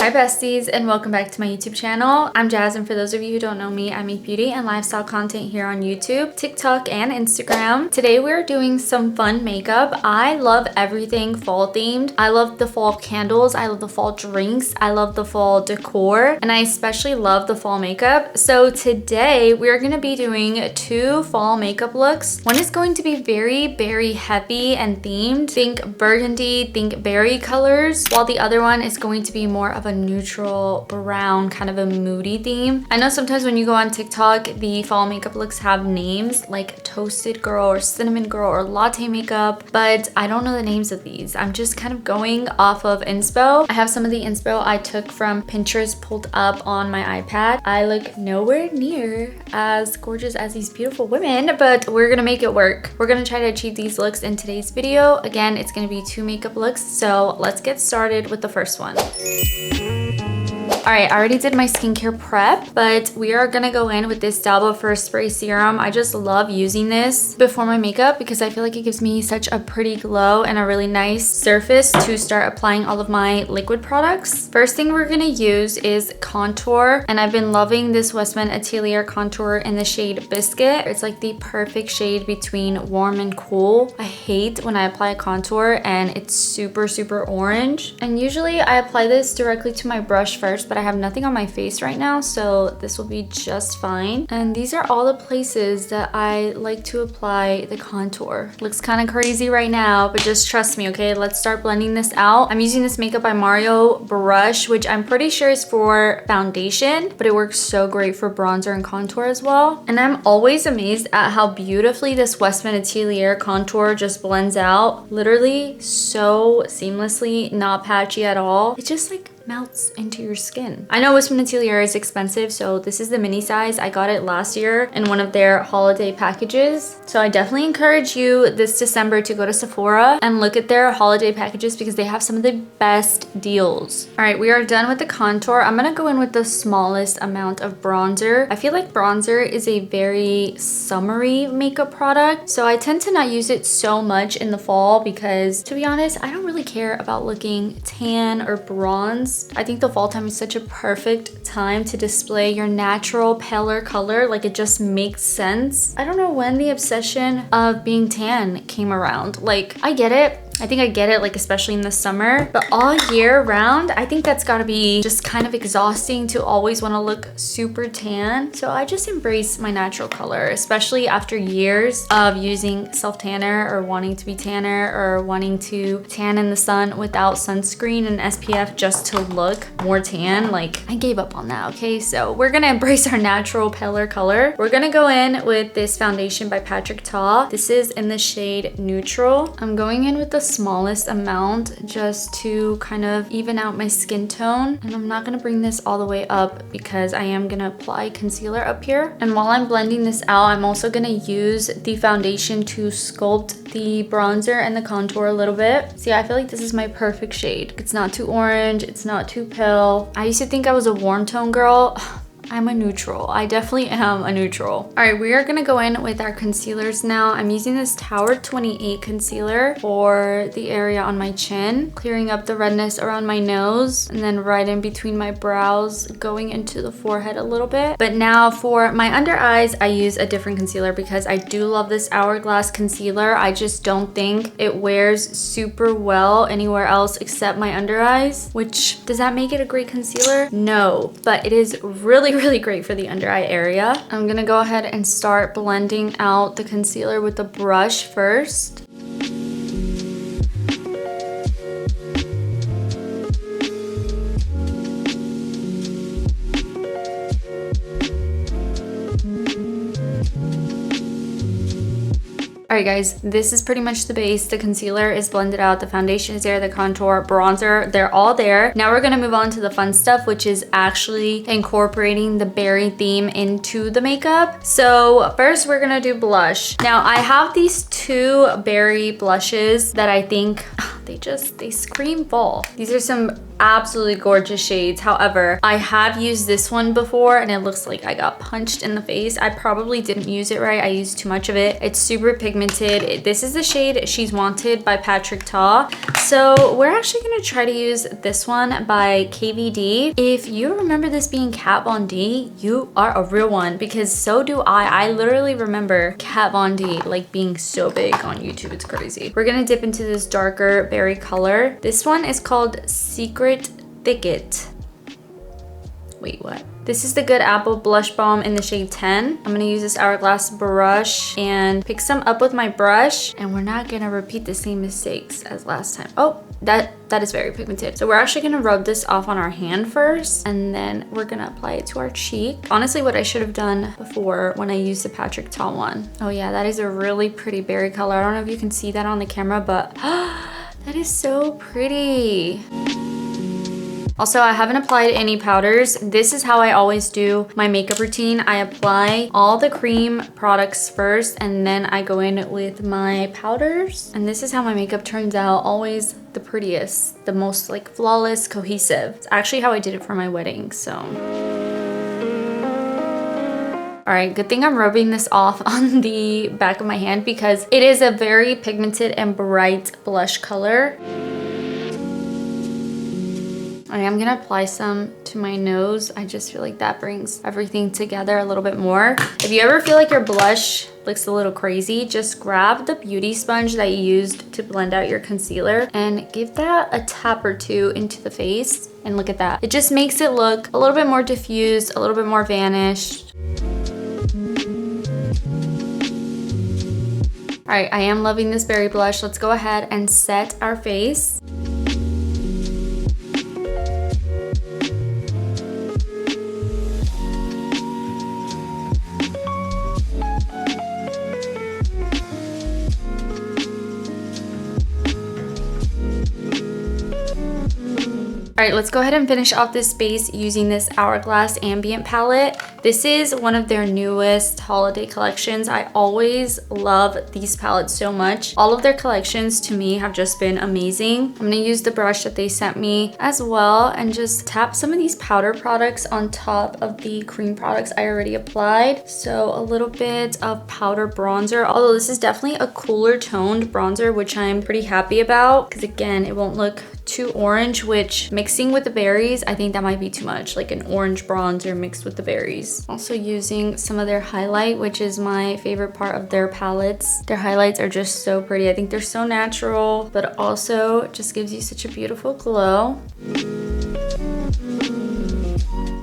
Hi besties, and welcome back to my YouTube channel. I'm Jazz, and for those of you who don't know me, I make beauty and lifestyle content here on YouTube, TikTok, and Instagram. Today we're doing some fun makeup. I love everything fall themed. I love the fall candles, I love the fall drinks, I love the fall decor, and I especially love the fall makeup. So today we're going to be doing two fall makeup looks. One is going to be very berry heavy and themed. Think burgundy, think berry colors, while the other one is going to be more of a neutral brown, kind of a moody theme. I know sometimes when you go on TikTok, the fall makeup looks have names like toasted girl or cinnamon girl or latte makeup, but I don't know the names of these. I'm just kind of going off of inspo. I have some of the inspo I took from Pinterest pulled up on my iPad. I look nowhere near as gorgeous as these beautiful women, but we're gonna make it work. We're gonna try to achieve these looks in today's video. Again, it's gonna be two makeup looks, so let's get started with the first one. All right, I already did my skincare prep, but we are gonna go in with this Dalba First Spray Serum. I just love using this before my makeup because I feel like it gives me such a pretty glow and a really nice surface to start applying all of my liquid products. First thing we're gonna use is contour, and I've been loving this Westman Atelier contour in the shade Biscuit. It's like the perfect shade between warm and cool. I hate when I apply a contour and it's super, super orange. And usually I apply this directly to my brush first, but I have nothing on my face right now, so this will be just fine. And these are all the places that I like to apply the contour. Looks kind of crazy right now, but just trust me, okay? Let's start blending this out. I'm using this Makeup by Mario brush, which I'm pretty sure is for foundation, but it works so great for bronzer and contour as well. And I'm always amazed at how beautifully this Westman Atelier contour just blends out. Literally so seamlessly, not patchy at all. It just like melts into your skin. I know Westman Atelier is expensive, so this is the mini size. I got it last year in one of their holiday packages. So I definitely encourage you this December to go to Sephora and look at their holiday packages because they have some of the best deals. All right, we are done with the contour. I'm gonna go in with the smallest amount of bronzer. I feel like bronzer is a very summery makeup product, so I tend to not use it so much in the fall because, to be honest, I don't really care about looking tan or bronze. I think the fall time is such a perfect time to display your natural paler color. Like, it just makes sense. I don't know when the obsession of being tan came around. Like, I get it. I think I get it, like especially in the summer, but all year round, I think that's gotta be just kind of exhausting to always wanna look super tan. So I just embrace my natural color, especially after years of using self-tanner or wanting to be tanner or wanting to tan in the sun without sunscreen and SPF just to look more tan. Like, I gave up on that, okay? So we're gonna embrace our natural paler color. We're gonna go in with this foundation by Patrick Ta. This is in the shade Neutral. I'm going in with the smallest amount just to kind of even out my skin tone, and I'm not gonna bring this all the way up because I am gonna apply concealer up here. And while I'm blending this out, I'm also gonna use the foundation to sculpt the bronzer and the contour a little bit. See, I feel like this is my perfect shade. It's not too orange, it's not too pale. I used to think I was a warm tone girl. I'm a neutral. I definitely am a neutral. All right, we are gonna go in with our concealers now. I'm using this Tower 28 concealer for the area on my chin, clearing up the redness around my nose, and then right in between my brows, going into the forehead a little bit. But now for my under eyes, I use a different concealer because I do love this Hourglass concealer. I just don't think it wears super well anywhere else except my under eyes, which, does that make it a great concealer? No, but it is really great for the under eye area. I'm gonna go ahead and start blending out the concealer with the brush first. All right guys, this is pretty much the base. The concealer is blended out, the foundation is there, the contour, bronzer, they're all there. Now we're gonna move on to the fun stuff, which is actually incorporating the berry theme into the makeup. So first we're gonna do blush. Now I have these two berry blushes that I think they scream fall. These are some absolutely gorgeous shades. However, I have used this one before and it looks like I got punched in the face. I probably didn't use it right. I used too much of it. It's super pigmented. This is the shade She's Wanted by Patrick Ta. So we're actually gonna try to use this one by KVD. If you remember this being Kat Von D, you are a real one, because so do I. I literally remember Kat Von D like being so big on YouTube. It's crazy. We're gonna dip into this darker berry color. This one is called Secret Thicket. Wait, what? This is the Good Apple Blush Balm in the shade 10. I'm gonna use this Hourglass brush and pick some up with my brush, and we're not gonna repeat the same mistakes as last time. Oh, that is very pigmented. So we're actually gonna rub this off on our hand first, and then we're gonna apply it to our cheek. Honestly, what I should have done before when I used the Patrick Ta one. Oh yeah, that is a really pretty berry color. I don't know if you can see that on the camera, but that is so pretty. Also, I haven't applied any powders. This is how I always do my makeup routine. I apply all the cream products first, and then I go in with my powders. And this is how my makeup turns out, always the prettiest, the most like flawless, cohesive. It's actually how I did it for my wedding, so. All right, good thing I'm rubbing this off on the back of my hand because it is a very pigmented and bright blush color. I am gonna apply some to my nose. I just feel like that brings everything together a little bit more. If you ever feel like your blush looks a little crazy, just grab the beauty sponge that you used to blend out your concealer and give that a tap or two into the face. And look at that. It just makes it look a little bit more diffused, a little bit more vanished. All right, I am loving this berry blush. Let's go ahead and set our face. All right, let's go ahead and finish off this base using this Hourglass Ambient palette. This is one of their newest holiday collections. I always love these palettes so much. All of their collections to me have just been amazing. I'm gonna use the brush that they sent me as well and just tap some of these powder products on top of the cream products I already applied. So a little bit of powder bronzer, although this is definitely a cooler toned bronzer, which I'm pretty happy about because again, it won't look too orange, which mixing with the berries, I think that might be too much, like an orange bronzer mixed with the berries. Also using some of their highlight, which is my favorite part of their palettes. Their highlights are just so pretty. I think they're so natural, but also just gives you such a beautiful glow.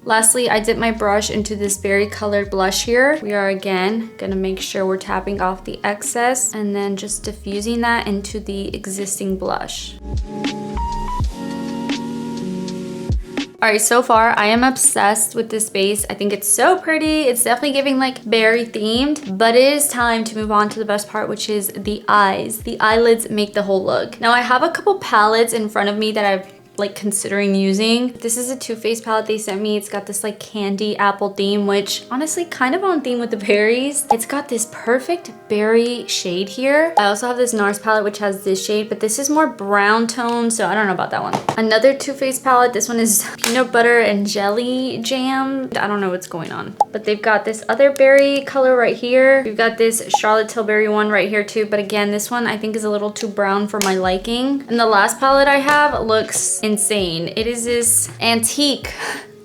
Lastly, I dipped my brush into this berry colored blush here. We are again gonna make sure we're tapping off the excess and then just diffusing that into the existing blush. All right, so far I am obsessed with this base. I think it's so pretty. It's definitely giving like berry themed, but it is time to move on to the best part, which is the eyes. The eyelids make the whole look. Now I have a couple palettes in front of me that I've like considering using. This is a Too Faced palette they sent me. It's got this like candy apple theme, which honestly kind of on theme with the berries. It's got this perfect berry shade here. I also have this NARS palette which has this shade, but this is more brown tone, so I don't know about that one. Another Too Faced palette. This one is peanut butter and jelly jam. I don't know what's going on, but they've got this other berry color right here. We've got this Charlotte Tilbury one right here too, but again, this one I think is a little too brown for my liking. And the last palette I have looks insane. It is this antique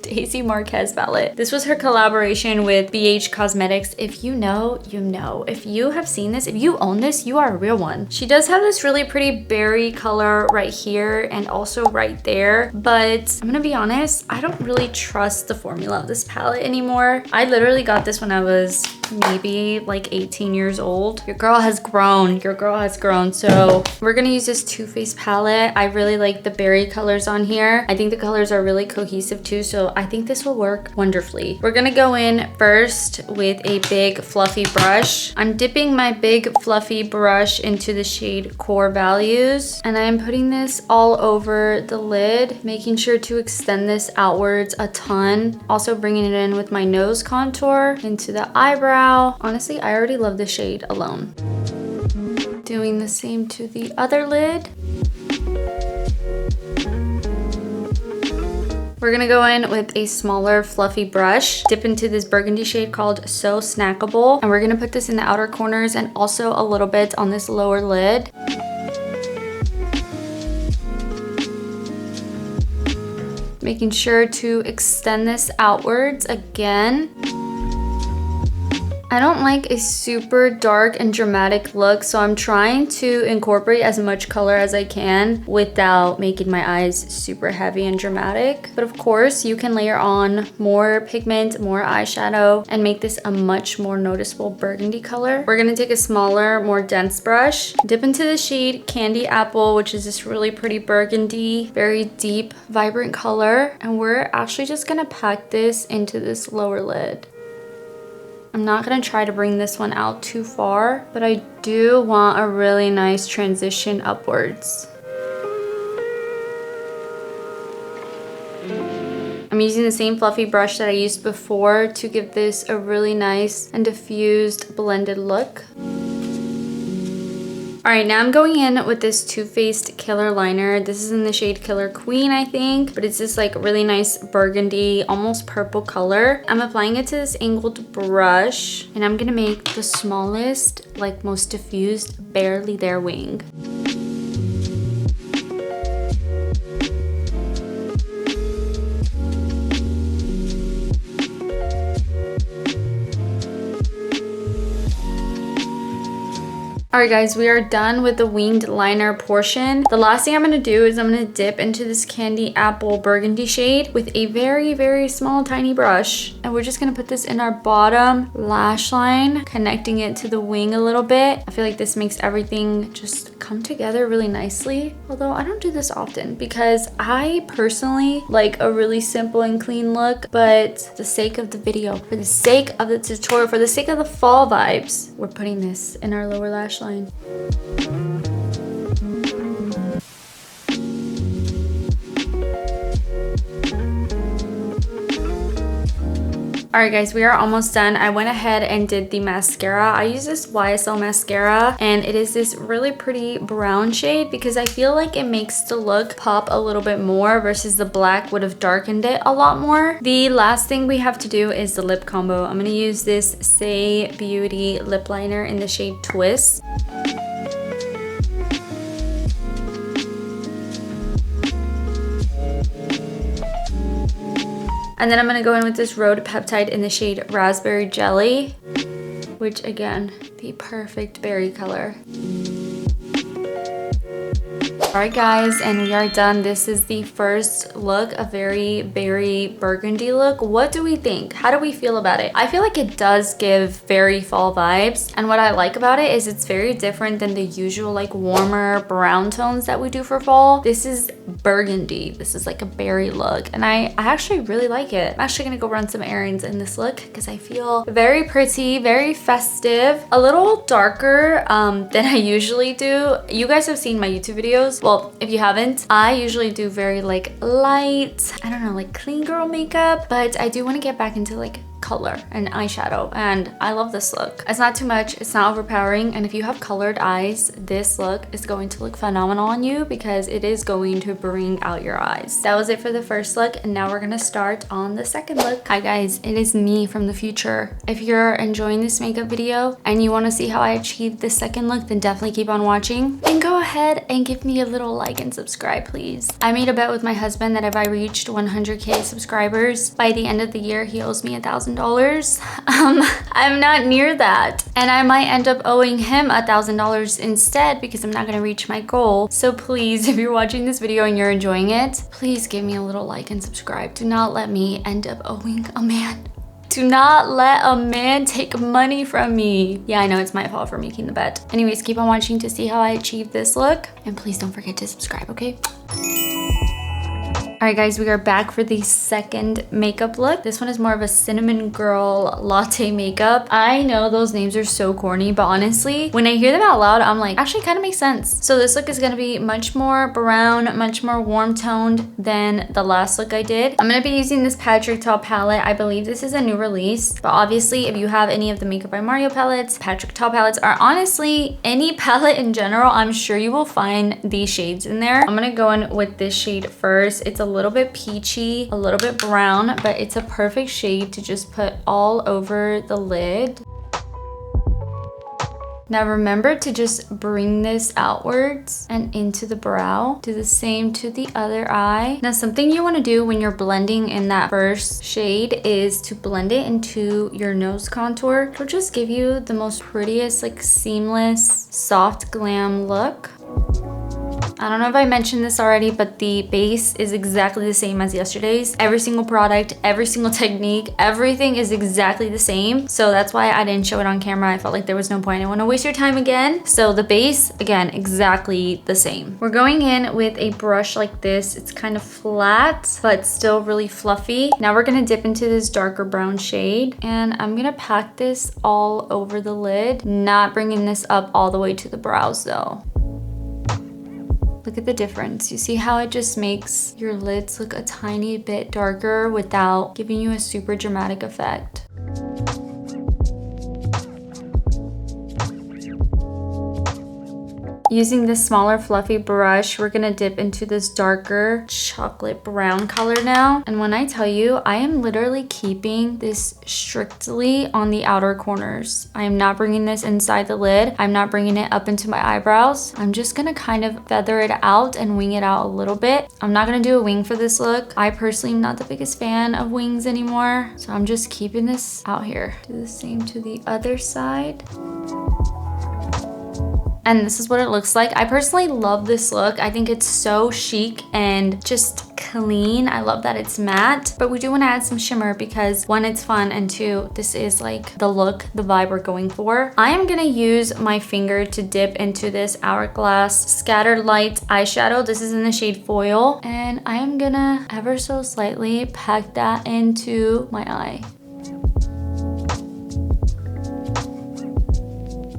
Daisy Marquez palette. This was her collaboration with BH Cosmetics. If you know, you know. If you have seen this, if you own this, you are a real one. She does have this really pretty berry color right here and also right there, but I'm gonna be honest, I don't really trust the formula of this palette anymore. I literally got this when I was maybe like 18 years old. Your girl has grown. Your girl has grown. So we're gonna use this Too Faced palette. I really like the berry colors on here. I think the colors are really cohesive too, so I think this will work wonderfully. We're gonna go in first with a big fluffy brush. I'm dipping my big fluffy brush into the shade Core Values, and I am putting this all over the lid, making sure to extend this outwards a ton. Also bringing it in with my nose contour into the eyebrow. Honestly, I already love the shade alone. Doing the same to the other lid. We're gonna go in with a smaller fluffy brush, dip into this burgundy shade called So Snackable, and we're gonna put this in the outer corners and also a little bit on this lower lid. Making sure to extend this outwards again. I don't like a super dark and dramatic look, so I'm trying to incorporate as much color as I can without making my eyes super heavy and dramatic. But of course, you can layer on more pigment, more eyeshadow, and make this a much more noticeable burgundy color. We're gonna take a smaller, more dense brush, dip into the shade Candy Apple, which is this really pretty burgundy, very deep, vibrant color. And we're actually just gonna pack this into this lower lid. I'm not gonna try to bring this one out too far, but I do want a really nice transition upwards. I'm using the same fluffy brush that I used before to give this a really nice and diffused blended look. All right, now I'm going in with this Too Faced Killer Liner. This is in the shade Killer Queen, I think, but it's this like really nice burgundy, almost purple color. I'm applying it to this angled brush, and I'm gonna make the smallest, like most diffused, barely there wing. Alright guys, we are done with the winged liner portion. The last thing I'm going to do is I'm going to dip into this Candy Apple burgundy shade with a very, very small tiny brush. And we're just going to put this in our bottom lash line, connecting it to the wing a little bit. I feel like this makes everything just come together really nicely. Although I don't do this often because I personally like a really simple and clean look. But for the sake of the video, for the sake of the tutorial, for the sake of the fall vibes, we're putting this in our lower lash line. Alright guys, we are almost done. I went ahead and did the mascara. I use this YSL mascara, and it is this really pretty brown shade because I feel like it makes the look pop a little bit more versus the black would have darkened it a lot more. The last thing we have to do is the lip combo. I'm going to use this Say Beauty lip liner in the shade Twist. And then I'm gonna go in with this Rhode Peptide in the shade Raspberry Jelly, which again, the perfect berry color. Alright guys, and we are done. This is the first look, a very berry burgundy look. What do we think? How do we feel about it? I feel like it does give very fall vibes, and what I like about it is it's very different than the usual like warmer brown tones that we do for fall. This is burgundy. This is like a berry look, and I actually really like it. I'm actually gonna go run some errands in this look because I feel very pretty, very festive, a little darker than I usually do. You guys have seen my YouTube videos. Well, if you haven't, I usually do very like light, I don't know, like clean girl makeup, but I do want to get back into like color and eyeshadow, and I love this look. It's not too much, it's not overpowering, and if you have colored eyes, this look is going to look phenomenal on you because it is going to bring out your eyes. That was it for the first look, and now we're gonna start on the second look. Hi guys, it is me from the future. If you're enjoying this makeup video and you want to see how I achieved the second look, then definitely keep on watching, and go ahead and give me a little like and subscribe, please. I made a bet with my husband that if I reached 100k subscribers by the end of the year, he owes me $1,000. I'm not near that, and I might end up owing him $1,000 instead because I'm not gonna reach my goal. So please, if you're watching this video and you're enjoying it, please give me a little like and subscribe. Do not let me end up owing a man. Do not let a man take money from me. Yeah, I know it's my fault for making the bet. Anyways, keep on watching to see how I achieve this look, and please don't forget to subscribe, okay? Alright guys, we are back for the second makeup look. This one is more of a cinnamon girl latte makeup. I know those names are so corny, but honestly, when I hear them out loud, I'm like, actually kind of makes sense. So this look is gonna be much more brown, much more warm toned than the last look I did. I'm gonna be using this Patrick Ta palette. I believe this is a new release, but obviously if you have any of the Makeup by Mario palettes, Patrick Ta palettes, or honestly any palette in general, I'm sure you will find these shades in there. I'm gonna go in with this shade first. It's a little bit peachy, a little bit brown, but it's a perfect shade to just put all over the lid. Now remember to just bring this outwards and into the brow. Do the same to the other eye. Now something you want to do when you're blending in that first shade is to blend it into your nose contour. It'll just give you the most prettiest, like seamless, soft glam look. I don't know if I mentioned this already, but the base is exactly the same as yesterday's. Every single product, every single technique, everything is exactly the same. So that's why I didn't show it on camera. I felt like there was no point. I didn't want to waste your time again. So the base, again, exactly the same. We're going in with a brush like this. It's kind of flat, but still really fluffy. Now we're gonna dip into this darker brown shade, and I'm gonna pack this all over the lid, not bringing this up all the way to the brows though. Look at the difference. You see how it just makes your lids look a tiny bit darker without giving you a super dramatic effect. Using this smaller fluffy brush, we're gonna dip into this darker chocolate brown color now. And when I tell you, I am literally keeping this strictly on the outer corners. I am not bringing this inside the lid. I'm not bringing it up into my eyebrows. I'm just gonna kind of feather it out and wing it out a little bit. I'm not gonna do a wing for this look. I personally am not the biggest fan of wings anymore. So I'm just keeping this out here. Do the same to the other side. And this is what it looks like. I personally love this look. I think it's so chic and just clean. I love that it's matte, but we do want to add some shimmer because one, it's fun, and two, this is like the look, the vibe we're going for. I am gonna use my finger to dip into this Hourglass Scattered Light eyeshadow. This is in the shade Foil, and I am gonna ever so slightly pack that into my eye.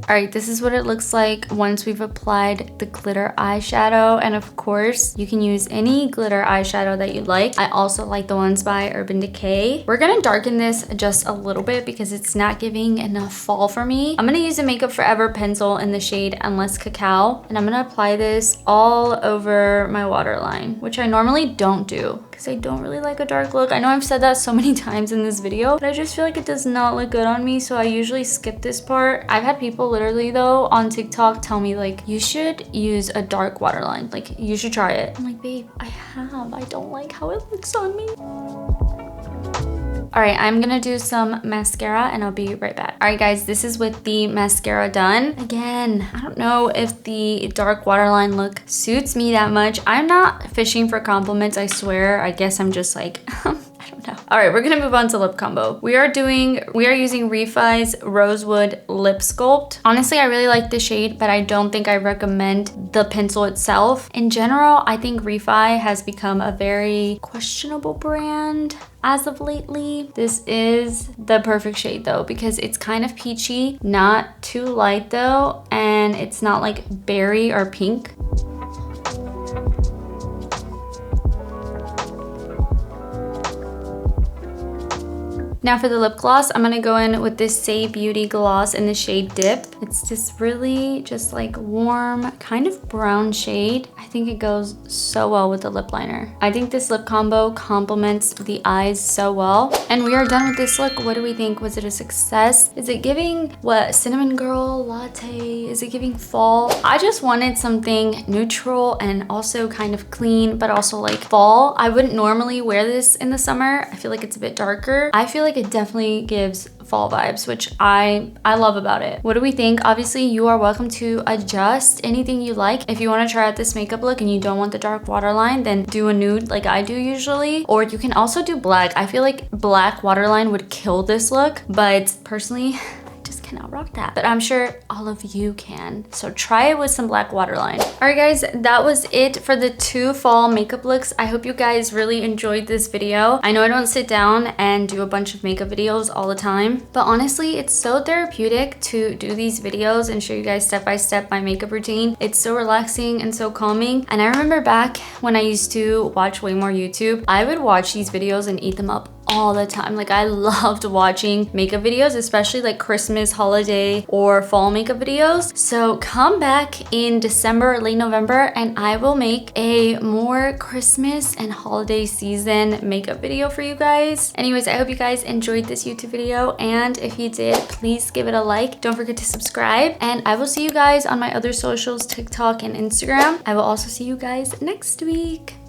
All right, this is what it looks like once we've applied the glitter eyeshadow. And of course, you can use any glitter eyeshadow that you like. I also like the ones by Urban Decay. We're gonna darken this just a little bit because it's not giving enough fall for me. I'm gonna use a Makeup Forever pencil in the shade Endless Cacao. And I'm gonna apply this all over my waterline, which I normally don't do because I don't really like a dark look. I know I've said that so many times in this video, but I just feel like it does not look good on me. So I usually skip this part. I've had people literally though on TikTok tell me like, you should use a dark waterline. Like you should try it. I'm like, babe, I don't like how it looks on me. All right, I'm gonna do some mascara and I'll be right back. All right guys, this is with the mascara done. Again, I don't know if the dark waterline look suits me that much. I'm not fishing for compliments, I swear. I guess I'm just like, I don't know. All right, we're gonna move on to lip combo. We are using Refi's Rosewood Lip Sculpt. Honestly, I really like the shade, but I don't think I recommend the pencil itself. In general, I think Refi has become a very questionable brand as of lately. This is the perfect shade though, because it's kind of peachy, not too light though, and it's not like berry or pink. Now for the lip gloss, I'm gonna go in with this Say Beauty gloss in the shade Dip. It's this really just like warm, kind of brown shade. I think it goes so well with the lip liner. I think this lip combo complements the eyes so well. And we are done with this look. What do we think? Was it a success? Is it giving what? Cinnamon Girl Latte? Is it giving fall? I just wanted something neutral and also kind of clean, but also like fall. I wouldn't normally wear this in the summer. I feel like it's a bit darker. I feel like it definitely gives fall vibes, which I love about it. What do we think? Obviously, you are welcome to adjust anything you like. If you want to try out this makeup look and you don't want the dark waterline, then do a nude like I do usually. Or you can also do black. I feel like black waterline would kill this look, but personally, cannot rock that, but I'm sure all of you can. So try it with some black waterline. All right guys, that was it for the 2 fall makeup looks. I hope you guys really enjoyed this video. I know I don't sit down and do a bunch of makeup videos all the time, but honestly, it's so therapeutic to do these videos and show you guys step by step my makeup routine. It's so relaxing and so calming. And I remember back when I used to watch way more YouTube, I would watch these videos and eat them up all the time. Like I loved watching makeup videos, especially like Christmas, holiday, or fall makeup videos. So come back in December, late November, and I will make a more Christmas and holiday season makeup video for you guys. Anyways, I hope you guys enjoyed this YouTube video, and if you did, please give it a like. Don't forget to subscribe, and I will see you guys on my other socials, TikTok and Instagram. I will also see you guys next week.